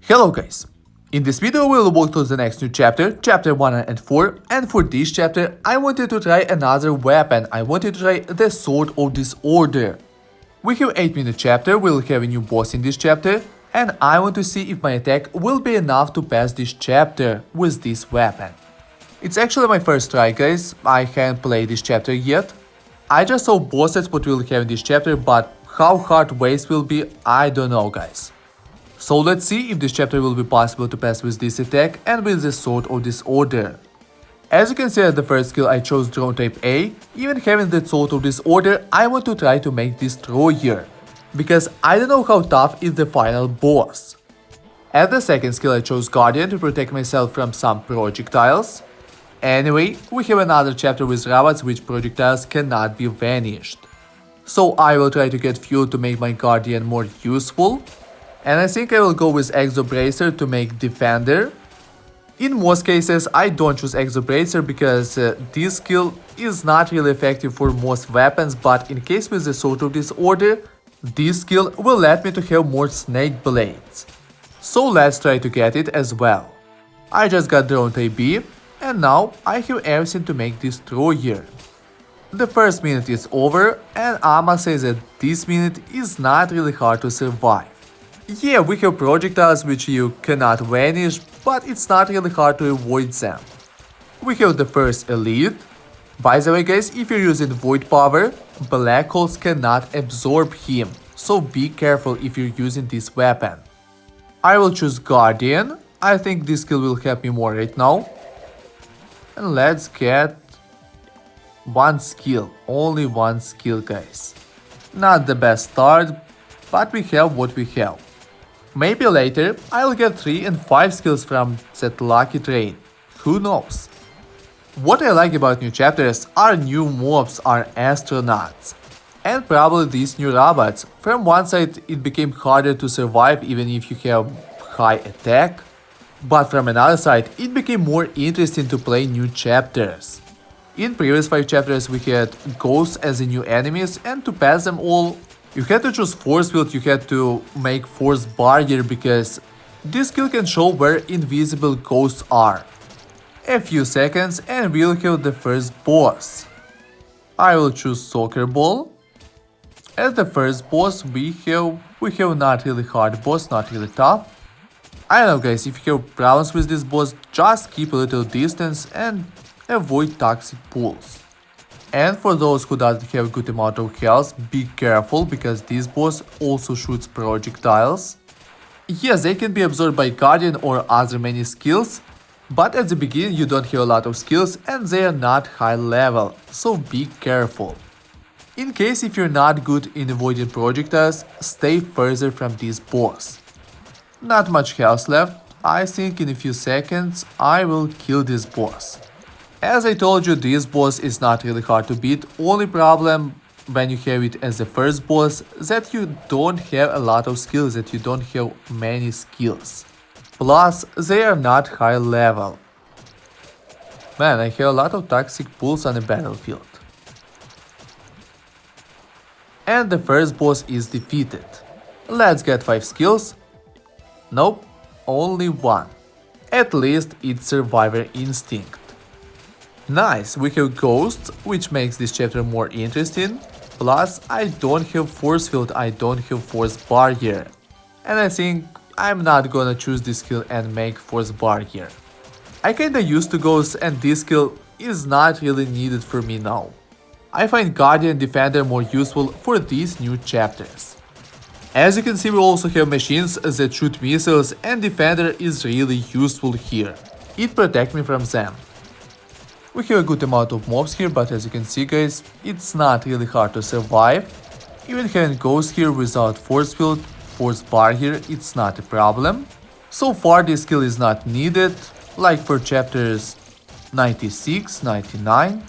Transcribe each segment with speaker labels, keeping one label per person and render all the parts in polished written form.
Speaker 1: Hello guys! In this video we will walk through the next new chapter, chapter 1 and 4, and for this chapter I wanted to try another weapon. I wanted to try the Sword of Disorder. We have 8-minute chapter, we'll have a new boss in this chapter, and I want to see if my attack will be enough to pass this chapter with this weapon. It's actually my first try guys, I haven't played this chapter yet. I just saw bosses what we'll have in this chapter, but how hard ways will be, I don't know guys. So let's see if this chapter will be possible to pass with this attack and with the Sword of Disorder. As you can see at the first skill I chose drone type A. Even having the Sword of Disorder, I want to try to make Destroyer, because I don't know how tough is the final boss. At the second skill I chose Guardian to protect myself from some projectiles. Anyway, we have another chapter with robots which projectiles cannot be vanished. So I will try to get fuel to make my Guardian more useful. And I think I will go with Exobracer to make Defender. In most cases I don't choose Exobracer because this skill is not really effective for most weapons, but in case with the Sword of Disorder, this skill will let me to have more snake blades. So let's try to get it as well. I just got drone type B, and now I have everything to make Destroyer. The first minute is over, and I must say that this minute is not really hard to survive. Yeah, we have projectiles which you cannot vanish, but it's not really hard to avoid them. We have the first elite. By the way guys, if you're using void power, black holes cannot absorb him, so be careful if you're using this weapon. I will choose Guardian. I think this skill will help me more right now. And let's get one skill, only one skill guys. Not the best start, but we have what we have. Maybe later I'll get 3 and 5 skills from that lucky train, who knows. What I like about new chapters are new mobs, are astronauts. And probably these new robots. From one side it became harder to survive even if you have high attack. But from another side it became more interesting to play new chapters. In previous 5 chapters we had ghosts as the new enemies, and to pass them all you had to choose force field, you had to make force barrier because this skill can show where invisible ghosts are. A few seconds and we'll have the first boss. I will choose soccer ball. As the first boss we have not really hard boss, not really tough. I don't know guys, if you have problems with this boss, just keep a little distance and avoid toxic pools. And for those who doesn't have a good amount of health, be careful because this boss also shoots projectiles. Yes, they can be absorbed by Guardian or other many skills, but at the beginning you don't have a lot of skills and they are not high level, so be careful. In case if you're not good in avoiding projectiles, stay further from this boss. Not much health left, I think in a few seconds I will kill this boss. As I told you, this boss is not really hard to beat, only problem when you have it as the first boss that you don't have a lot of skills, that you don't have many skills. Plus, they are not high level. Man, I have a lot of toxic pools on the battlefield. And the first boss is defeated. Let's get 5 skills. Nope, only 1. At least it's Survivor Instinct. Nice, we have ghosts, which makes this chapter more interesting. Plus, I don't have force field, I don't have force barrier. And I think I'm not gonna choose this skill and make force barrier. I kinda used to ghosts and this skill is not really needed for me now. I find Guardian Defender more useful for these new chapters. As you can see, we also have machines that shoot missiles, and Defender is really useful here. It protects me from them. We have a good amount of mobs here, but as you can see guys, it's not really hard to survive. Even having ghosts here without force field, force bar here, it's not a problem. So far this skill is not needed, like for chapters 96, 99.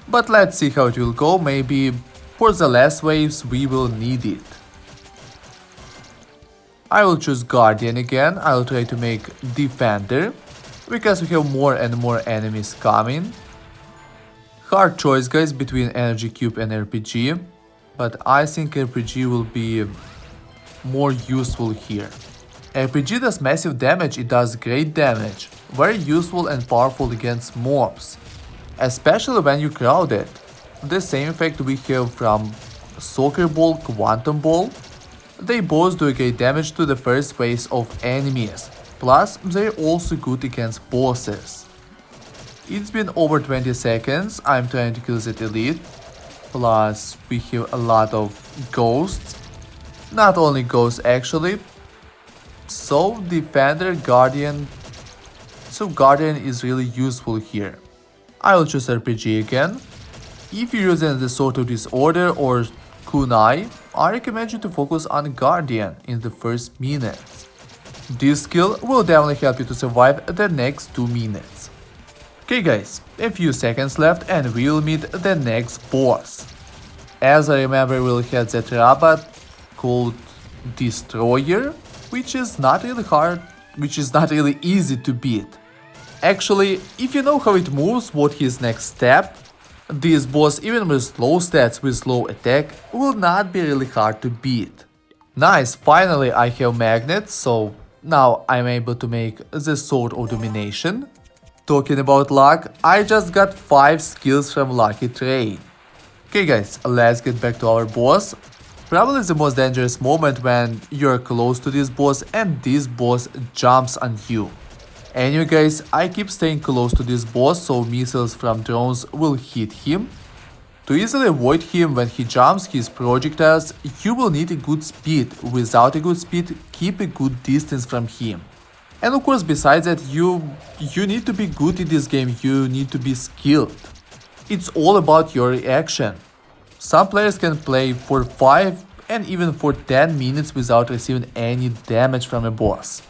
Speaker 1: But let's see how it will go, maybe for the last waves we will need it. I will choose Guardian again, I will try to make Defender, because we have more and more enemies coming. Hard choice guys between Energy Cube and RPG, but I think RPG will be more useful here. RPG does massive damage, it does great damage, very useful and powerful against mobs, especially when you crowd it. The same effect we have from Soccer Ball, Quantum Ball. They both do great damage to the first phase of enemies, plus they're also good against bosses. It's been over 20 seconds, I'm trying to kill that elite, plus we have a lot of ghosts, not only ghosts actually. So Defender, Guardian, Guardian is really useful here. I will choose RPG again. If you're using the Sword of Disorder or Kunai, I recommend you to focus on Guardian in the first minutes. This skill will definitely help you to survive the next 2 minutes. Okay guys, a few seconds left and we'll meet the next boss. As I remember, we'll have that robot called Destroyer, which is not really hard, which is not really easy to beat. Actually, if you know how it moves, what his next step, this boss, even with low stats, with low attack, will not be really hard to beat. Nice, finally I have magnets, so now I'm able to make the Sword of Domination. Talking about luck, I just got 5 skills from Lucky Train. Okay guys, let's get back to our boss. Probably the most dangerous moment when you're close to this boss and this boss jumps on you. Anyway guys, I keep staying close to this boss so missiles from drones will hit him. To easily avoid him when he jumps his projectiles, you will need a good speed. Without a good speed, keep a good distance from him. And of course, besides that, you need to be good in this game, you need to be skilled. It's all about your reaction. Some players can play for 5 and even for 10 minutes without receiving any damage from a boss.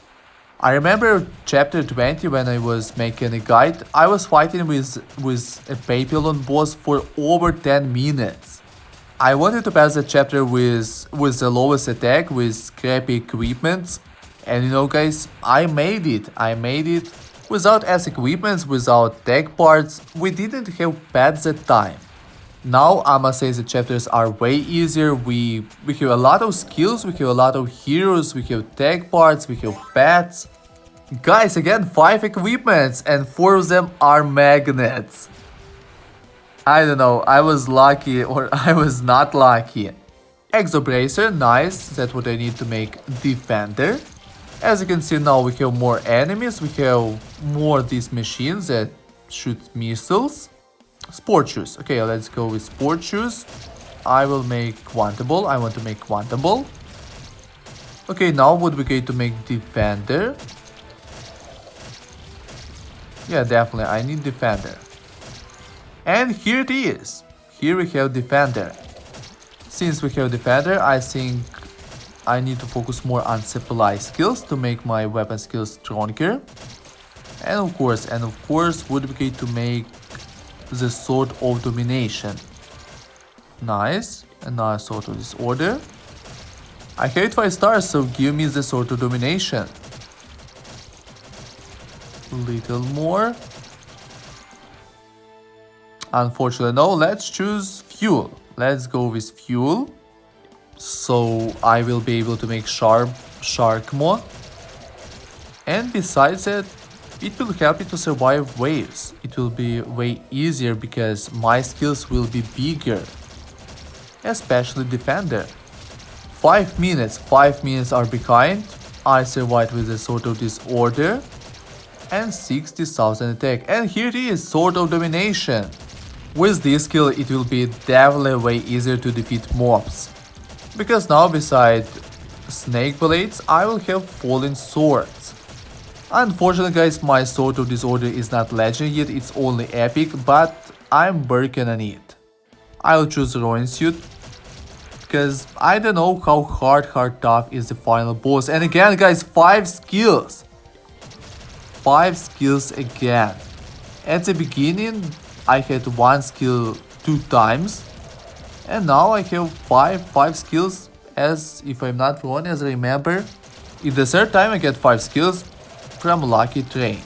Speaker 1: I remember chapter 20 when I was making a guide, I was fighting with a Papillon boss for over 10 minutes. I wanted to pass the chapter with the lowest attack, with crappy equipments, and you know guys, I made it. Without S equipments, without tech parts, we didn't have pets at time. Now I must say the chapters are way easier, we have a lot of skills, we have a lot of heroes, we have tech parts, we have pets. Guys, again 5 equipments and 4 of them are magnets. I don't know, I was lucky or I was not lucky. Exobracer, nice, that's what I need to make Defender. As you can see now we have more enemies, we have more of these machines that shoot missiles. Sport shoes, okay, let's go with sport shoes. I will make Quantum Ball, I want to make Quantum Ball. Okay, now would be great to make Defender. Yeah, definitely, I need Defender. And here it is. Here we have Defender. Since we have Defender, I think I need to focus more on supply skills to make my weapon skills stronger. And of course, would be great to make the Sword of Domination. Nice. And now a Sword of Disorder. I hate 5 stars, so give me the Sword of Domination. Little more. Unfortunately, no. Let's choose Fuel. Let's go with Fuel. So I will be able to make Shark Mode. And besides that, it will help you to survive waves. It will be way easier because my skills will be bigger. Especially Defender. 5 minutes are behind. I survived with a Sword of Disorder. And 60,000 attack. And here it is, Sword of Domination. With this skill it will be definitely way easier to defeat mobs. Because now beside Snake Blades I will have Falling Swords. Unfortunately guys, my Sword of Disorder is not legend yet, it's only epic, but I'm working on it. I'll choose Ronin Suit, because I don't know how hard tough is the final boss. And again guys, 5 skills. 5 skills again. At the beginning I had 1 skill 2 times. And now I have 5 skills, as if I'm not wrong, as I remember. In the 3rd time I get 5 skills from Lucky Train.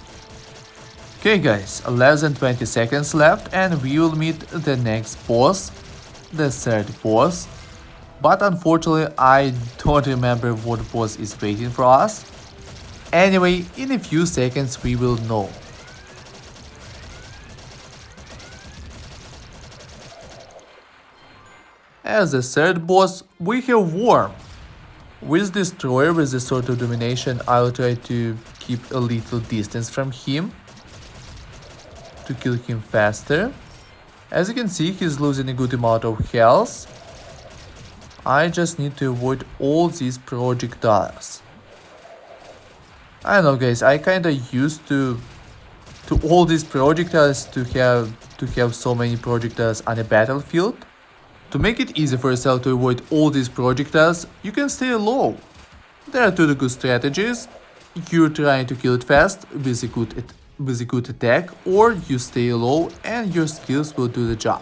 Speaker 1: Okay guys, less than 20 seconds left and we will meet the next boss, the 3rd boss. But unfortunately I don't remember what boss is waiting for us. Anyway, in a few seconds we will know. As the third boss, we have Worm. With Destroyer, with the Sword of Domination, I'll try to keep a little distance from him to kill him faster. As you can see, he's losing a good amount of health. I just need to avoid all these projectiles. I don't know, guys, I kinda used to all these projectiles to have so many projectiles on a battlefield. To make it easy for yourself to avoid all these projectiles, you can stay low. There are two good strategies. You're trying to kill it fast with a good attack, or you stay low and your skills will do the job.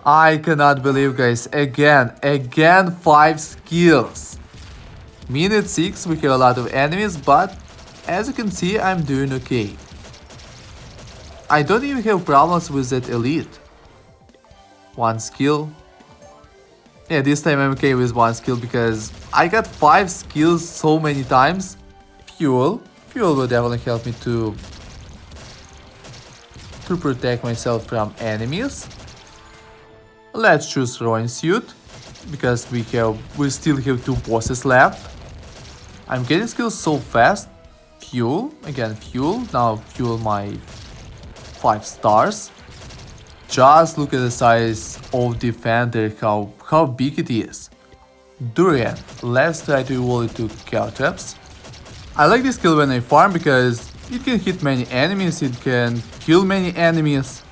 Speaker 1: I cannot believe, guys, again 5 skills. Minute 6 we have a lot of enemies, but as you can see I'm doing okay. I don't even have problems with that elite. 1 skill. Yeah, this time I'm okay with 1 skill because I got 5 skills so many times. Fuel will definitely help me to protect myself from enemies. Let's choose Ronin suit because we still have 2 bosses left. I'm getting skills so fast. Fuel, again fuel, now fuel my 5 stars. Just look at the size of Defender, how big it is. Durian, let's try to evolve it to Caltrops. I like this skill when I farm because it can hit many enemies, it can kill many enemies.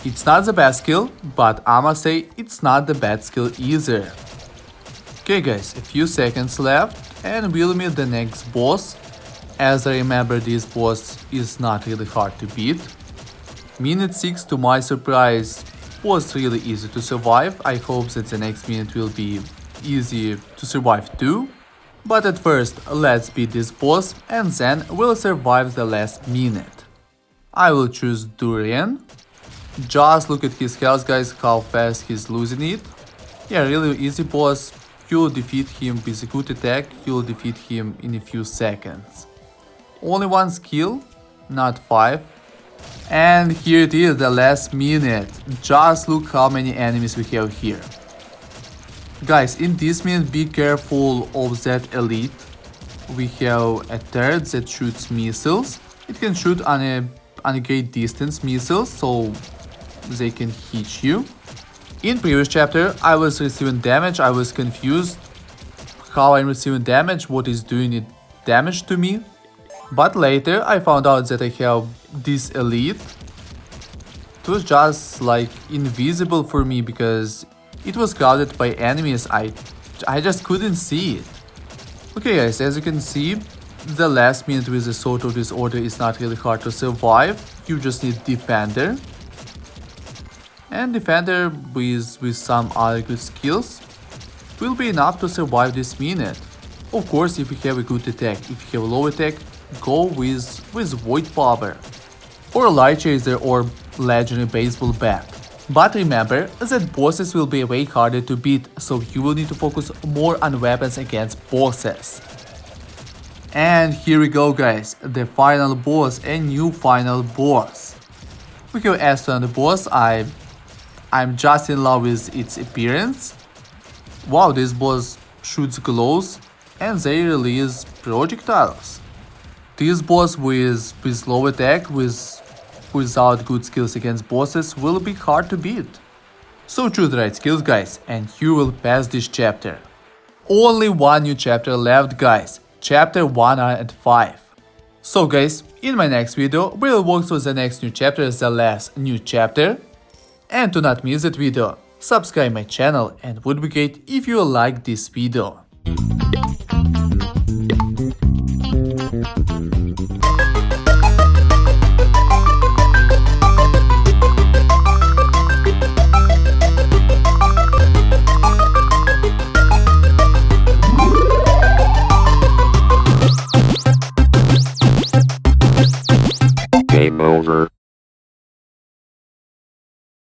Speaker 1: It's not the best skill, but I must say it's not the bad skill either. Okay guys, a few seconds left and we'll meet the next boss. As I remember, this boss is not really hard to beat. Minute 6, to my surprise, was really easy to survive. I hope that the next minute will be easy to survive too. But at first, let's beat this boss and then we'll survive the last minute. I will choose Durian. Just look at his health, guys, how fast he's losing it. Yeah, really easy boss. You'll defeat him with a good attack, you'll defeat him in a few seconds. Only 1 skill, not 5. And here it is, the last minute. Just look how many enemies we have here. Guys, in this minute, be careful of that elite. We have a third that shoots missiles. It can shoot on a great distance missiles, so they can hit you. In previous chapter, I was receiving damage. I was confused how I'm receiving damage, what is doing it damage to me. But later I found out that I have this elite. It was just like invisible for me because it was crowded by enemies. I just couldn't see it. Okay guys, as you can see, the last minute with the Sword of Disorder is not really hard to survive. You just need Defender. And Defender with some other good skills will be enough to survive this minute. Of course, if you have a good attack. If you have a low attack, go with Void Power or Light Chaser or Legendary Baseball Bat. But remember that bosses will be way harder to beat, so you will need to focus more on weapons against bosses. And here we go guys, the final boss, a new final boss. We have Astro on the boss. I'm just in love with its appearance. Wow, this boss shoots glows and they release projectiles. This boss with low attack, without good skills against bosses, will be hard to beat. So choose the right skills guys and you will pass this chapter. Only 1 new chapter left guys, chapter 105. So guys, in my next video we'll walk through the next new chapter as the last new chapter. And to not miss that video, subscribe my channel and would be great if you like this video.